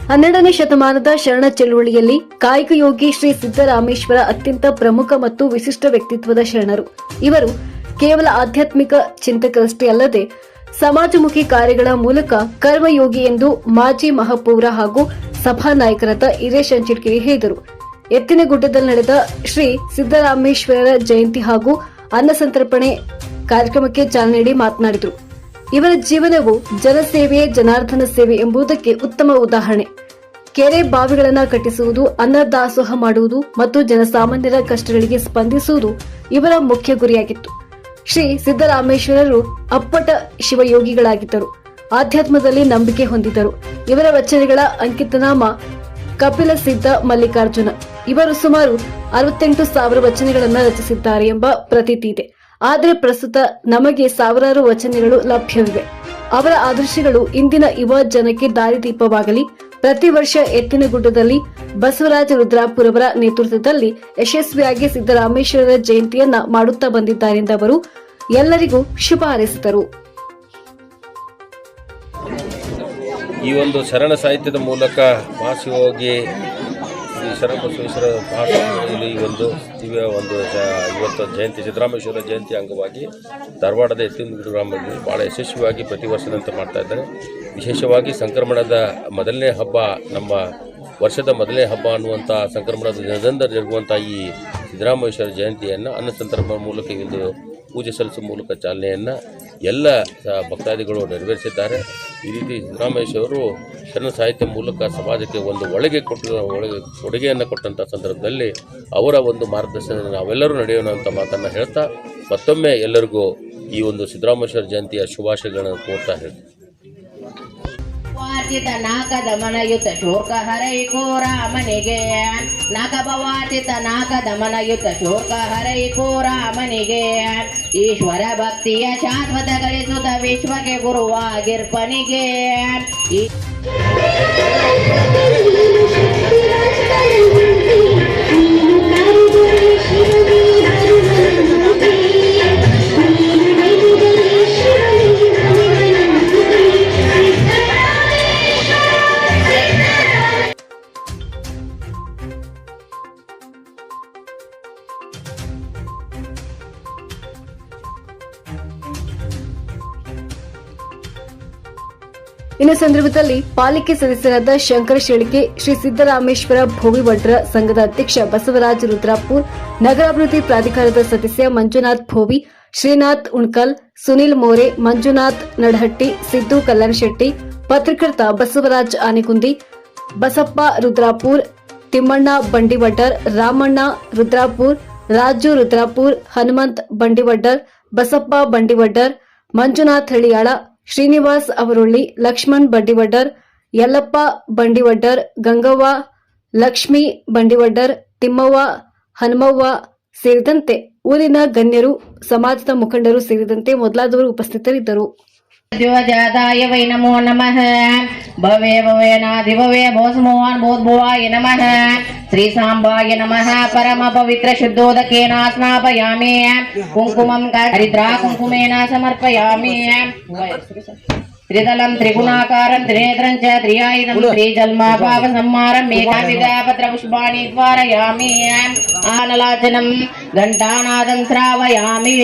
12ನೇ ಶತಮಾನದ ಶರಣ ಚಳುವಳಿಯಲ್ಲಿ ಕಾಯಕ ಯೋಗಿ ಶ್ರೀ ಸಿದ್ದರಾಮೇಶ್ವರ ಅತ್ಯಂತ ಪ್ರಮುಖ ಮತ್ತು ವಿಶಿಷ್ಟ ವ್ಯಕ್ತಿತ್ವದ ಶರಣರು. ಇವರು ಕೇವಲ ಆಧ್ಯಾತ್ಮಿಕ ಚಿಂತಕರಷ್ಟೇ ಅಲ್ಲದೆ ಸಮಾಜಮುಖಿ ಕಾರ್ಯಗಳ ಮೂಲಕ ಕರ್ಮಯೋಗಿ ಎಂದು ಮಾಜಿ ಮಹಾಪೌರ ಹಾಗೂ ಸಭಾನಾಯಕರಾದ ಹಿರೇಶ್ ಅಂಚಿಡ್ಕೇರಿ ಹೇಳಿದರು. ಎತ್ತಿನಗುಡ್ಡದಲ್ಲಿ ನಡೆದ ಶ್ರೀ ಸಿದ್ದರಾಮೇಶ್ವರರ ಜಯಂತಿ ಹಾಗೂ ಅನ್ನಸಂತರ್ಪಣೆ ಕಾರ್ಯಕ್ರಮಕ್ಕೆ ಚಾಲನೆ ನೀಡಿ ಮಾತನಾಡಿದರು. ಇವರ ಜೀವನವು ಜನಸೇವೆಯೇ ಜನಾರ್ದನ ಸೇವೆ ಎಂಬುದಕ್ಕೆ ಉತ್ತಮ ಉದಾಹರಣೆ. ಕೆರೆ ಬಾವಿಗಳನ್ನು ಕಟ್ಟಿಸುವುದು, ಅನ್ನದಾಸೋಹ ಮಾಡುವುದು ಮತ್ತು ಜನಸಾಮಾನ್ಯರ ಕಷ್ಟಗಳಿಗೆ ಸ್ಪಂದಿಸುವುದು ಇವರ ಮುಖ್ಯ ಗುರಿಯಾಗಿತ್ತು. ಶ್ರೀ ಸಿದ್ದರಾಮೇಶ್ವರರು ಅಪ್ಪಟ ಶಿವಯೋಗಿಗಳಾಗಿದ್ದರು. ಆಧ್ಯಾತ್ಮದಲ್ಲಿ ನಂಬಿಕೆ ಹೊಂದಿದ್ದರು. ಇವರ ವಚನಗಳ ಅಂಕಿತನಾಮ ಕಪಿಲ ಸಿದ್ಧ ಮಲ್ಲಿಕಾರ್ಜುನ. ಇವರು ಸುಮಾರು 68,000 ವಚನಗಳನ್ನು ರಚಿಸಿದ್ದಾರೆ ಎಂಬ ಪ್ರತೀತಿ ಇದೆ. ಆದರೆ ಪ್ರಸ್ತುತ ನಮಗೆ ಸಾವಿರಾರು ವಚನಗಳು ಲಭ್ಯವಿವೆ. ಅವರ ಆದರ್ಶಗಳು ಇಂದಿನ ಯುವ ಜನಕ್ಕೆ ದಾರಿದೀಪವಾಗಲಿ. ಪ್ರತಿ ವರ್ಷ ಎತ್ತಿನಗುಡ್ಡದಲ್ಲಿ ಬಸವರಾಜ ರುದ್ರಾಪುರ್ ಅವರ ನೇತೃತ್ವದಲ್ಲಿ ಯಶಸ್ವಿಯಾಗಿ ಸಿದ್ದರಾಮೇಶ್ವರರ ಜಯಂತಿಯನ್ನ ಮಾಡುತ್ತಾ ಬಂದಿದ್ದಾರೆ ಎಂದು ಅವರು ಎಲ್ಲರಿಗೂ ಶುಭ ಹಾರೈಸಿದರು. ಈ ಒಂದು ಶರಣ ಸಾಹಿತ್ಯದ ಮೂಲಕ ಭಾಷೆಯಾಗಿ ಶ್ರೀ ಶರಣಬಸವೇಶ್ವರ ಭಾಷೆಯಲ್ಲಿ ಇವತ್ತು ಜಯಂತಿ ಸಿದ್ದರಾಮೇಶ್ವರ ಜಯಂತಿ ಅಂಗವಾಗಿ ಧಾರವಾಡದ ಎತ್ತಿನಗುಡ್ಡ ಗ್ರಾಮದಲ್ಲಿ ಭಾಳ ಯಶಸ್ವಿಯಾಗಿ ಪ್ರತಿ ವರ್ಷದಂತೆ ಮಾಡ್ತಾ ಇದ್ದಾರೆ. ವಿಶೇಷವಾಗಿ ಸಂಕ್ರಮಣದ ಮೊದಲನೇ ಹಬ್ಬ, ನಮ್ಮ ವರ್ಷದ ಮೊದಲನೇ ಹಬ್ಬ ಅನ್ನುವಂಥ ಸಂಕ್ರಮಣದ ದಿನದಿಂದ ಜರುಗುವಂಥ ಈ ಸಿದ್ದರಾಮೇಶ್ವರ ಜಯಂತಿಯನ್ನು ಅನ್ನಸಂತರ್ಪಣೆ ಮೂಲಕ ಇಂದು ಪೂಜೆ ಸಲ್ಲಿಸುವ ಮೂಲಕ ಚಾಲನೆಯನ್ನು ಎಲ್ಲ ಭಕ್ತಾದಿಗಳು ನೆರವೇರಿಸಿದ್ದಾರೆ. ಈ ರೀತಿ ಸಿದ್ದರಾಮೇಶ್ವರರು ಶರಣ ಸಾಹಿತ್ಯ ಮೂಲಕ ಸಮಾಜಕ್ಕೆ ಒಂದು ಕೊಡುಗೆಯನ್ನು ಕೊಟ್ಟಂಥ ಸಂದರ್ಭದಲ್ಲಿ ಅವರ ಒಂದು ಮಾರ್ಗದರ್ಶನ ನಾವೆಲ್ಲರೂ ನಡೆಯೋಣ ಅಂತ ಮಾತನ್ನು ಹೇಳ್ತಾ ಮತ್ತೊಮ್ಮೆ ಎಲ್ಲರಿಗೂ ಈ ಒಂದು ಸಿದ್ದರಾಮೇಶ್ವರ ಜಯಂತಿಯ ಶುಭಾಶಯಗಳನ್ನು ಕೋರ್ತಾ ಹೇಳ್ತೀನಿ. ವಾಚಿತ ನಾಕದಮನಯುತ ಶೋಕ ಹರೈಕೋ ರಾಮನಿಗೆ, ನಾಕಭವಾಚಿತ ನಾಕದಮನಯುತ ಶೋಕ ಹರೈಕೋ ರಾಮನಿಗೆ, ಈಶ್ವರ ಭಕ್ತಿಯ ಶಾಶ್ವತ ಗಳಿಸುತ್ತ ವಿಶ್ವಕ್ಕೆ ಗುರುವಾಗಿರ್ಪನಿಗೆ. ಇನ್ನು ಸಂದರ್ಭದಲ್ಲಿ ಪಾಲಿಕೆ ಸದಸ್ಯರಾದ ಶಂಕರ ಶೆಳಿಕೆ, ಶ್ರೀ ಸಿದ್ದರಾಮೇಶ್ವರ ಭೋವಿವಡ್ರ ಸಂಘದ ಅಧ್ಯಕ್ಷ ಬಸವರಾಜ ರುದ್ರಾಪುರ್, ನಗರಾಭಿವೃದ್ಧಿ ಪ್ರಾಧಿಕಾರದ ಸದಸ್ಯ ಮಂಜುನಾಥ್ ಭೋವಿ, ಶ್ರೀನಾಥ್ ಉಣ್ಕಲ್, ಸುನಿಲ್ ಮೋರೆ, ಮಂಜುನಾಥ್ ನಡಹಟ್ಟಿ, ಸಿದ್ದು ಕಲ್ಲನಶೆಟ್ಟಿ, ಪತ್ರಕರ್ತ ಬಸವರಾಜ್ ಆನೆಗುಂದಿ, ಬಸಪ್ಪ ರುದ್ರಾಪುರ್, ತಿಮ್ಮಣ್ಣ ಬಂಡಿವಡ್ಡರ್, ರಾಮಣ್ಣ ರುದ್ರಾಪುರ್, ರಾಜು ರುದ್ರಾಪುರ್, ಹನುಮಂತ್ ಬಂಡಿವಡ್ಡರ್, ಬಸಪ್ಪ ಬಂಡಿವಡ್ಡರ್, ಮಂಜುನಾಥ್ ಹಳಿಯಾಳ, ಶ್ರೀನಿವಾಸ್ ಅವರೊಳ್ಳಿ, ಲಕ್ಷ್ಮಣ್ ಬಂಡಿವಡ್ಡರ್, ಯಲ್ಲಪ್ಪ ಬಂಡಿವಡ್ಡರ್, ಗಂಗವ್ವ, ಲಕ್ಷ್ಮೀ ಬಂಡಿವಡ್ಡರ್, ತಿಮ್ಮವ್ವ, ಹನುಮವ್ವ ಸೇರಿದಂತೆ ಊರಿನ ಗಣ್ಯರು, ಸಮಾಜದ ಮುಖಂಡರು ಸೇರಿದಂತೆ ಮೊದಲಾದವರು ಉಪಸ್ಥಿತರಿದ್ದರು. ದ್ಯೋಜಾದಾಯ ವೈ ನಮೋ ನಮಃ. ಭವೇ ಭವೇನಾಧಿಭವೇ ಭೋಸ್ಮೋಹನ್ ಭೂದ್ಭುವಾಯ ನಮಃ. ಶ್ರೀ ಸಾಂಬಾಯ ನಮಃ. ಪರಮ ಪವಿತ್ರ ಶುದ್ಧೋದಕೇನ ಸ್ನಾಪಯಾಮಿ. ಕುಂಕುಮಂ ಹರಿದ್ರಾ ಕುಂಕುಮೇನ ಸಮರ್ಪಯಾಮಿ. ತ್ರಿದಲಂ ತ್ರಿಗುಣಾಕಾರಂ ತ್ರಿನೇತ್ರಂ ಚ ತ್ರಿಯಾಯುಧಂ ತ್ರಿಜನ್ಮಾಪಾಪ ಸಂಹಾರಂ ಏಕಾವಿಧ ಪತ್ರಪುಷ್ಪಾಣಿ ದ್ವಾರಯಾಮಿ. ಆನಲಾಚನಂ ಘಂಟಾನಾದಂ ಶ್ರಾವಯಾಮಿ.